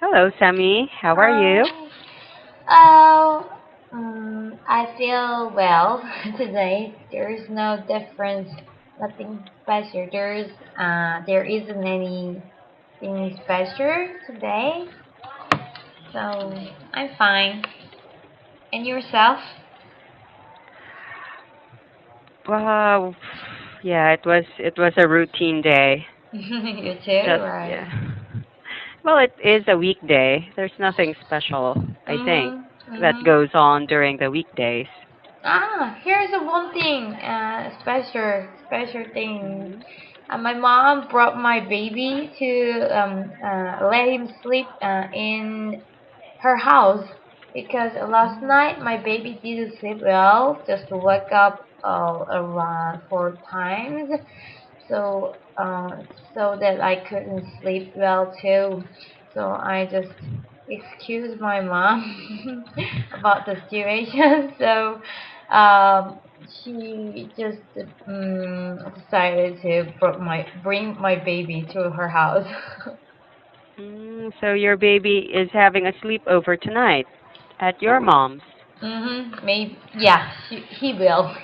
Hello, Sammy. How are you? Hi. Oh, I feel well today. There is no difference, nothing special. There isn't anything special today, so I'm fine. And yourself? Well, yeah, it was a routine day. You too, Just right? yeah. Well, it is a weekday. There's nothing special, I think, Mhm. that Mhm. goes on during the weekdays. Here's a one thing, special thing. Hmm. My mom brought my baby to let him sleep in her house because last night my baby didn't sleep well, just woke up around 4 times, so so that I couldn't sleep well too. So I just excused my mom about the situation. So um, she just decided to bring my baby to her house. So your baby is having a sleepover tonight at your mom's. Maybe, yeah, he will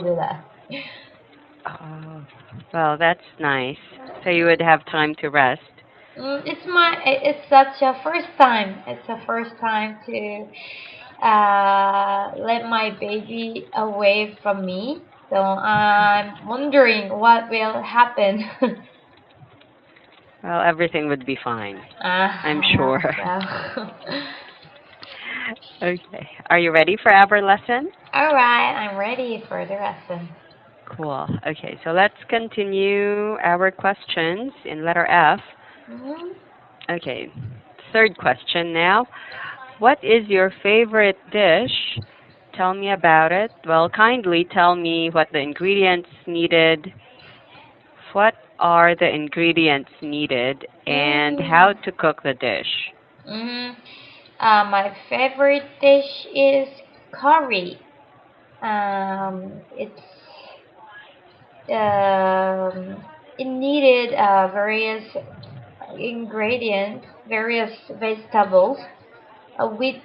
do that. Oh, well, that's nice. So you would have time to rest. It's such a first time. It's a first time to let my baby away from me. So I'm wondering what will happen. Well, everything would be fine, I'm I sure. hope so. Okay. Are you ready for our lesson? All right, I'm ready for the lesson. Cool. Okay, so let's continue our questions in letter F. Hmm. Okay, third question now. What is your favorite dish? Tell me about it. Well, kindly tell me what the ingredients needed. What are the ingredients needed and how Mm. to cook the dish? Hmm. My favorite dish is curry. It's it needed various ingredients, various vegetables with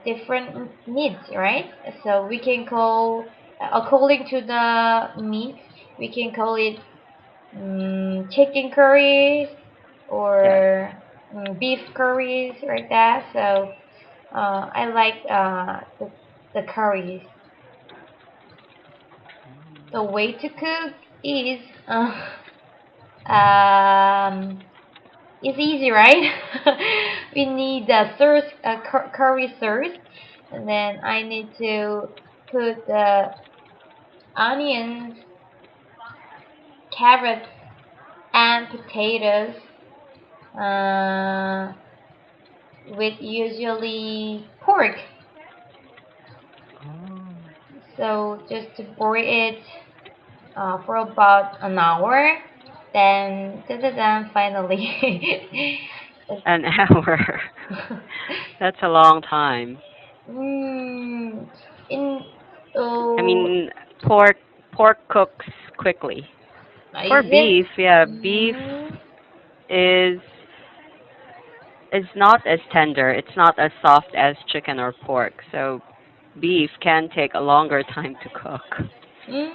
different needs, right? So we can call, according to the meat, we can call it chicken curries Yes. or beef curries, like that. So I like the curries. The way to cook is um, it's easy, right? We need the sauce, curry sauce, and then I need to put the onions, carrots, and potatoes. Uh, with usually pork. Oh. So just to boil it for about an hour, then finally. An hour. That's a long time. mm, in I oh, mean, pork cooks quickly. For is it? beef, yeah, beef Mm, is is not as tender. It's not as soft as chicken or pork. So beef can take a longer time to cook,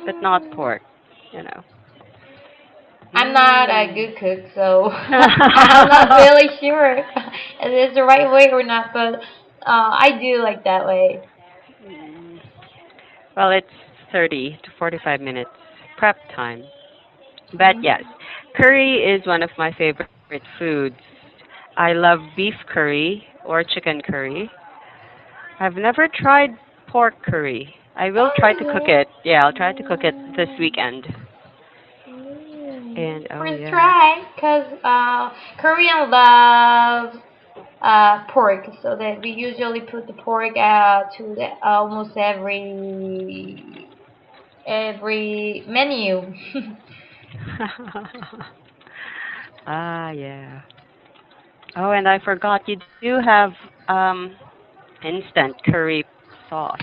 but not mm. pork, you know. I'm not a Mm. good cook, so I'm not really sure if it's the right way or not. But I do like that way. Mm. Well, it's 30 to 45 minutes prep time. But Mm. yes, curry is one of my favorite foods. I love beef curry or chicken curry. I've never tried pork curry. I will Oh, try to cook really? it. Yeah, I'll try to cook it this Mm. weekend. Mm. And oh We'll yeah. try, cause Korean love pork, so that we usually put the pork to almost every menu. Ah, yeah. Oh, and I forgot you do have um instant curry sauce,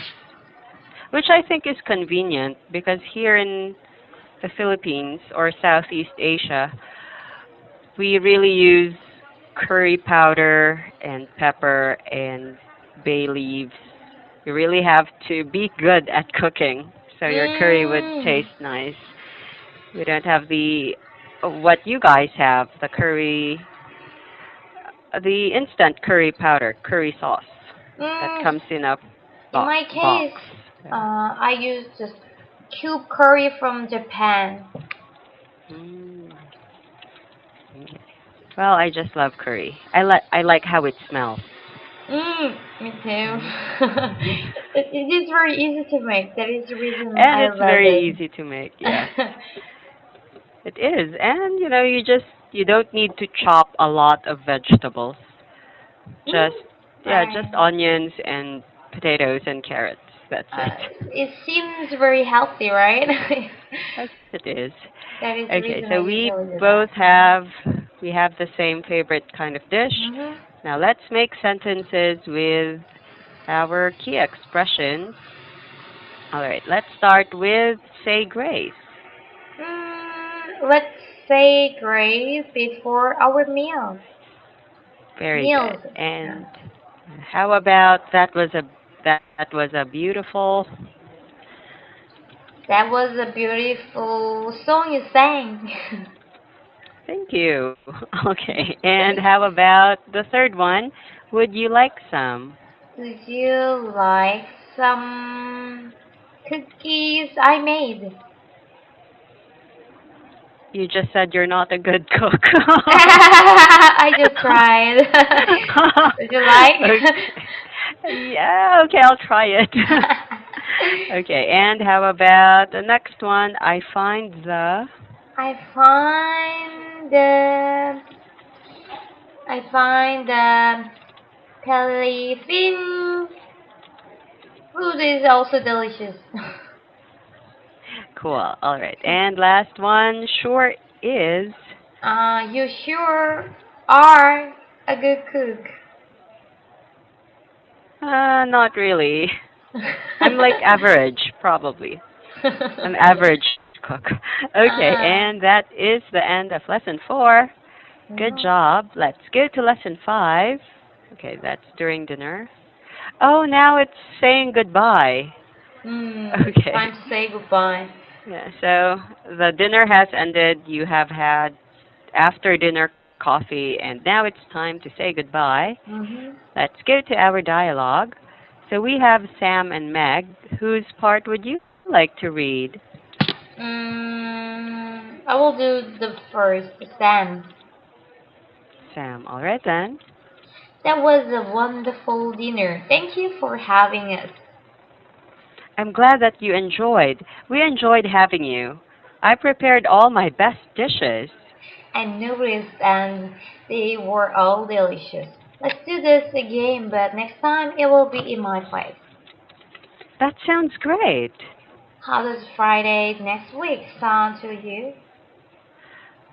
which I think is convenient because here in the Philippines or Southeast Asia, we really use curry powder and pepper and bay leaves. You really have to be good at cooking so your curry would Mm. taste nice. We don't have the what you guys have, the instant curry powder, curry sauce that Mm. comes in a In my box. case, Yeah. I use just cube curry from Japan. Mm. Okay. Well, I just love curry. I like how it smells. Me too. Right? It is very easy to make. That is the reason And I it's love very it. easy to make. Yeah, it is. And you don't need to chop a lot of vegetables. Just yeah, just Right. onions and potatoes and carrots. That's it. It seems very healthy, right? Yes, it is. That is the Okay, reason I so we usually do both that. have the same favorite kind of dish. Mhm. Now let's make sentences with our key expressions. All right, let's start with say grace. Let's say grace before our meal. Very good. Meals. Yeah. And how about that was a beautiful. That was a beautiful song you sang. Thank you. Okay. And how about the third one? Would you like some? Would you like some cookies I made? You just said you're not a good cook. I just tried. Would you like? Okay. Yeah, okay, I'll try it. Okay, and how about the next one? I find the I find the Philippine food is also delicious. Cool. All right. And last one sure is You sure are a good cook. not really. I'm like average, probably. I'm average cook. Okay, and Ah. that is the end of lesson 4. Good Mhm. job. Let's go to lesson 5. Okay, that's during dinner. Oh, now it's saying goodbye. It's Okay. time to say goodbye. Yeah, so the dinner has ended. You have had after dinner coffee, and now it's time to say goodbye. Mhm. Let's go to our dialogue. So we have Sam and Meg. Whose part would you like to read? I will do the first, Sam. Sam. All right then. That was a wonderful dinner. Thank you for having us. I'm glad that you enjoyed. We enjoyed having you. I prepared all my best dishes. I noticed, and they were all delicious. Let's do this again, but next time it will be in my place. That sounds great. How does Friday next week sound to you?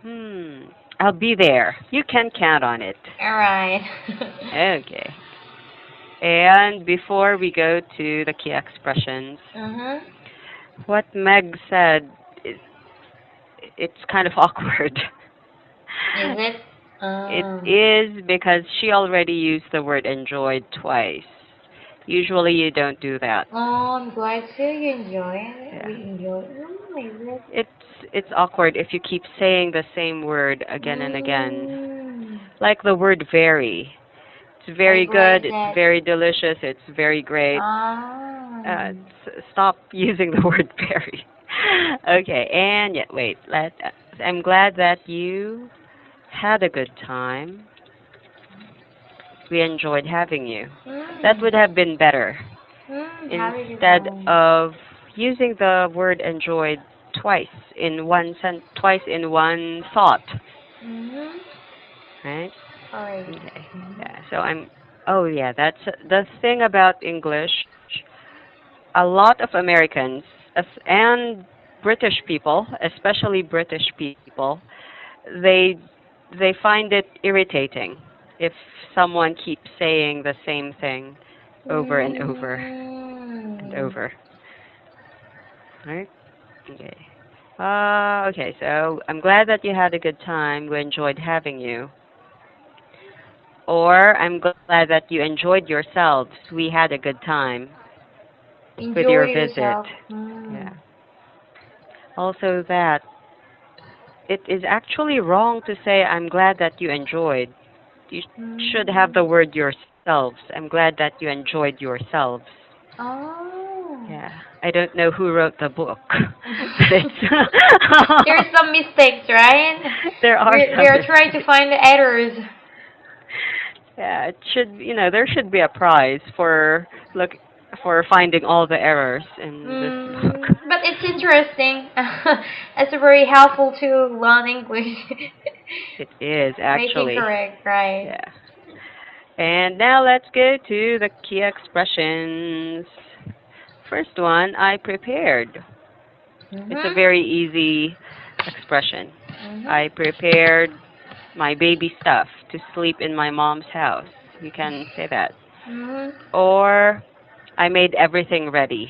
Hmm. I'll be there. You can count on it. All right. Okay. And before we go to the key expressions, Mhm. what Meg said, is, it's kind of awkward. Is it? It Um. is because she already used the word enjoyed twice. Usually you don't do that. Oh, I'm glad to you enjoy it. Yeah. We enjoy. Is it? It's it's awkward if you keep saying the same word again and again. Mm. Like the word very. It's Are you very glad good, it's that? very delicious, it's very great. Ah. Stop using the word very. Okay, and yeah, wait. I'm glad that you had a good time. We enjoyed having you. That Mm. would have been better How did you instead go? of using the word enjoyed twice in one thought, Mhm. right? Alright. Okay. Mhm. Yeah. So I'm. Oh yeah, that's the thing about English. A lot of Americans and British people, especially British people, they they find it irritating if someone keeps saying the same thing over and over and Mm. over. Right? Okay. Okay, so I'm glad that you had a good time. We enjoyed having you. Or I'm glad that you enjoyed yourselves. We had a good time with your Enjoy visit. yourself. Yeah. Also that it is actually wrong to say I'm glad that you enjoyed. You should have the Mm. word yourselves. I'm glad that you enjoyed yourselves. Oh. Yeah. I don't know who wrote the book, but it's There's some mistakes, right? there are We some are trying to mistakes. find the errors. Yeah, it should, there should be a prize for look for finding all the errors in this book. But it's interesting. It's very helpful to learn English. It is Make it actually. correct, right? Yeah. And now let's go to the key expressions. First one, I prepared. It's a Mhm. very easy expression. Mhm. I prepared my baby stuff to sleep in my mom's house. You can say that. Mhm. Or I made everything ready.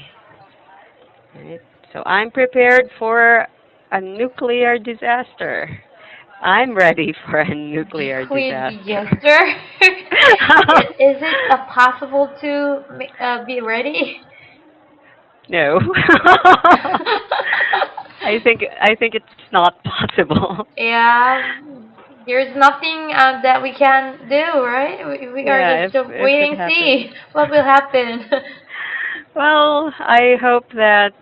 Right? So I'm prepared for a nuclear disaster. I'm ready for a nuclear Nuclear disaster. disaster. Is it possible to be ready? No. I think it's not possible. Yeah, there's nothing that we can do, right? We are Yeah, just if it waiting, happens. see what will happen. Well, I hope that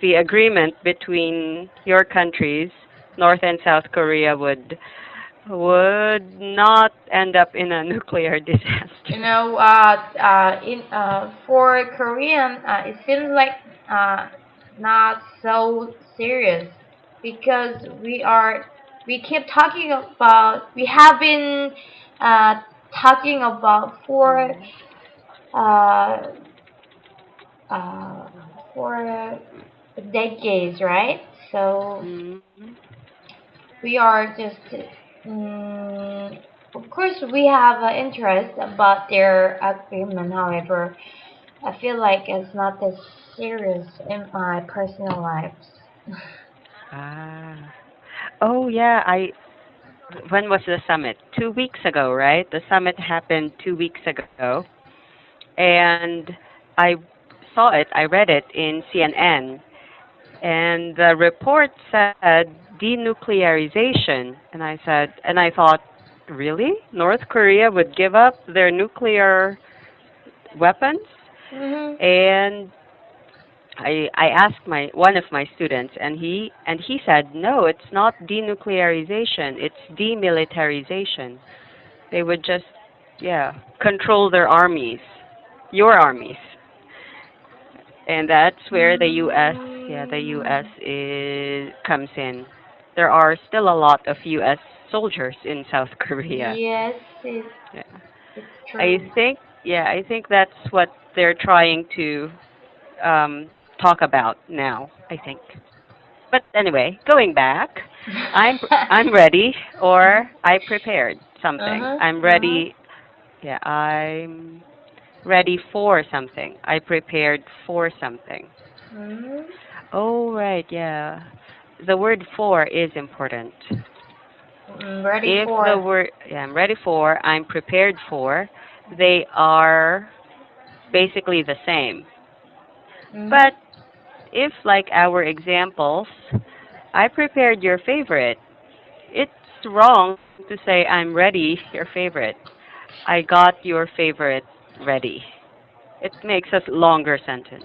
the agreement between your countries, North and South Korea, would not end up in a nuclear You disaster. know, in for Korean, it seems like uh, not so serious because we keep talking about we have been uh, talking about Mm. uh, uh, for decades, right? So Mm. we are just, mm, of course, we have an interest about their agreement. However, I feel like it's not as serious in my personal lives. Ah. Oh yeah, I when was the summit? 2 weeks ago, right? The summit happened 2 weeks ago, and I saw it. I read it in CNN, and the report said denuclearization, and I thought, really? North Korea would give up their nuclear weapons? Mhm. And I asked my one of my students, and he said, no, it's not denuclearization, it's demilitarization. They would just, yeah, control their armies, your armies, and that's where the U.S. Yeah, the U.S. Mm, is comes in. There are still a lot of U.S. soldiers in South Korea. yes, Yeah. it's I true. think, yeah, I think that's what they're trying to talk about now, I think. But anyway, going back, I'm ready, or I prepared something. Uh-huh. I'm Uh-huh. ready. Yeah, I'm ready for something. I prepared for something. Mm, Oh, right, yeah. The word for is important. ready If the for. word, yeah, I'm ready for, I'm prepared for, they are basically the same. Mhm. But if, like our examples, I prepared your favorite, it's wrong to say I'm ready your favorite. I got your favorite ready. It makes a longer sentence.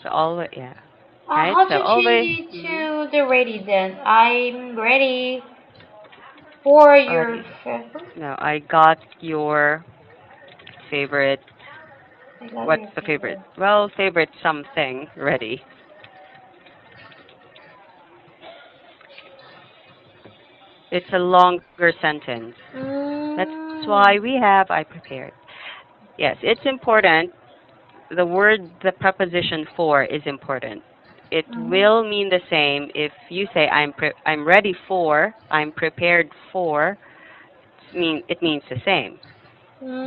So always, yeah, right? How So to always, change it to the ready then? I'm ready for your ready. favorite. No, I got your favorite. I got What's your the favorite? favorite. Well, favorite something ready. It's a longer sentence. That's why Mm. we have I prepared. Yes, it's important. The preposition for is important. It Mhm. will mean the same if you say I'm ready for, I'm prepared for, it means the same.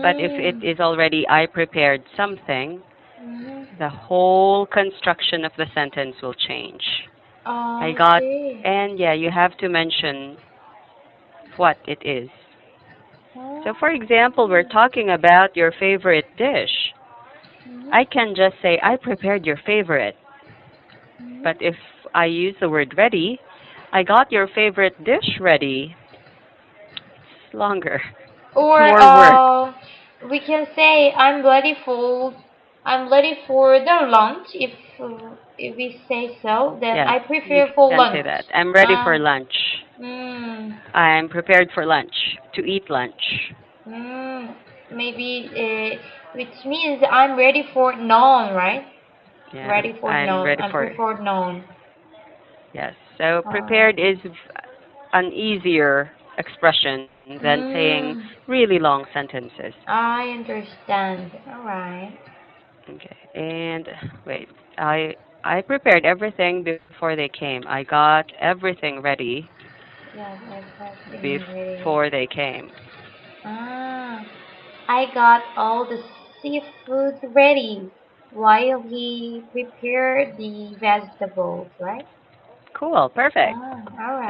But if it Mm. is already I prepared something, Mhm. the whole construction of the sentence will change. I got, See. and yeah, you have to mention what it is. So for example, we're talking about your favorite dish. Mhm. I can just say, I prepared your favorite. Mhm. But if I use the word ready, I got your favorite dish ready. It's longer. It's Or more work. we can say I'm ready for the lunch. If we say so, then Yes, I you prepare for can say lunch. that. I'm ready for Ah, lunch. mm, I'm prepared for lunch, to eat lunch. mm, maybe which means I'm ready for noon, right? Yeah, Ready for I'm noon. ready I'm for, prepared noon. yes. So Alright. prepared is an easier expression than saying Mm, really long sentences. I understand. Alright. Okay. And wait, I prepared everything before they came. I got everything ready Yes, everything ready. before they came. Ah, I got all the seafood ready while he prepared the vegetables, right? Cool, perfect. Ah,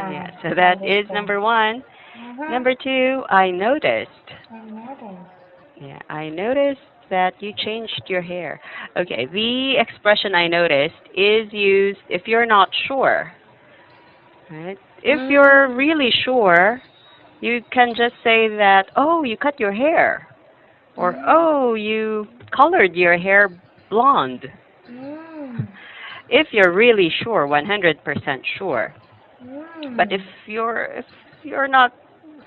Yeah, alright. so I that is understand. number one. Mm-hmm. Number two, I noticed. I noticed. Yeah, I noticed that you changed your hair. Okay, the expression I noticed is used if you're not sure, right? If you're Mm, really sure, you can just say that, oh, you cut your hair, or mm, oh, you colored your hair blonde. mm, If you're really sure, 100% sure. But mm, if you're not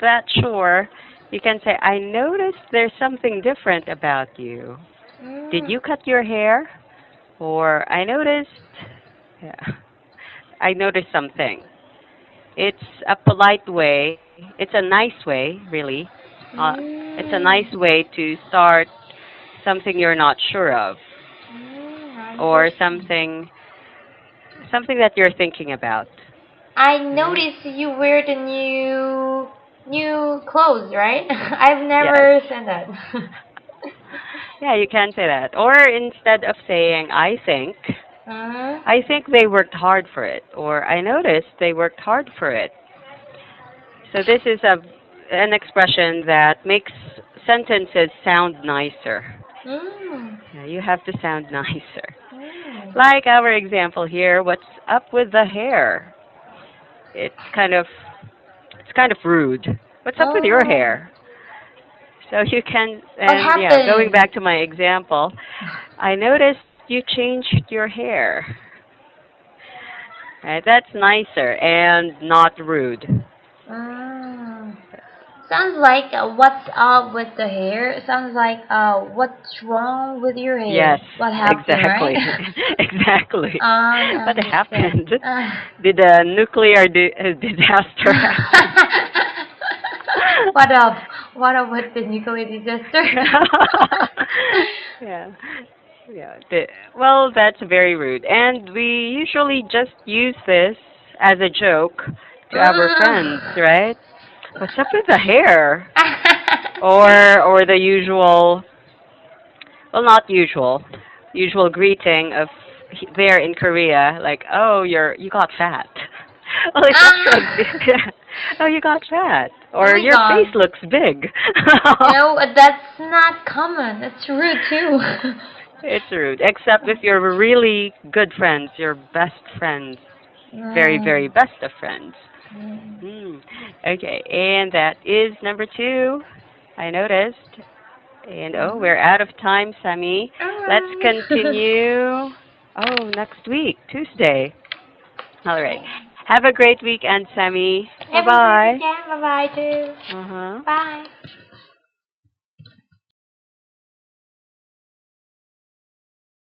that sure, you can say, I noticed there's something different about you. Did mm. you cut your hair? Or yeah, I noticed something. It's a polite way. It's a nice way, really. Uh, it's a nice Mm, way to start something you're not sure of, I or understand. something that you're thinking about. I Right? noticed you wear the new clothes, right? I've Yes. never said that. Yeah, you can say that. Or instead of saying uh, I think they worked hard for it, or I noticed they worked hard for it. So this is an expression that makes sentences sound nicer. mm, Yeah, you have to sound nicer. mm, Like our example here, what's up with the hair? It's kind of it's kind of rude. What's up with your oh, hair? So you can, what and yeah, going happened? back to my example, I noticed you changed your hair. Right, that's nicer and not rude. Mm. Sounds like what's up with the hair? Sounds like what's wrong with your hair? Yes, What happened, right? exactly. Exactly. I What understand. happened? Did a nuclear disaster happen? What up? What up with the nuclear disaster? Yeah. Yeah. Well, that's very rude. And we usually just use this as a joke to our friends, Mm. right? What's up with the hair? Or the usual, well, not usual, usual greeting of there in Korea, like, oh, you got fat. Well, it's actually, Ah. oh, you got fat, Oh or my your face god. looks big. That's not common. That's rude too. It's rude, except if you're really good friends, your best friends, very, very Mm. best of friends. Mm. Hmm. Okay, and that is number two. I noticed. And oh, Mhm. we're out of time, Sammy. Let's Alright. continue. Oh, next week, Tuesday. All right. Okay. Have a great weekend, Sammy. Bye Have a great bye. weekend. Bye bye too. Uh huh. Bye.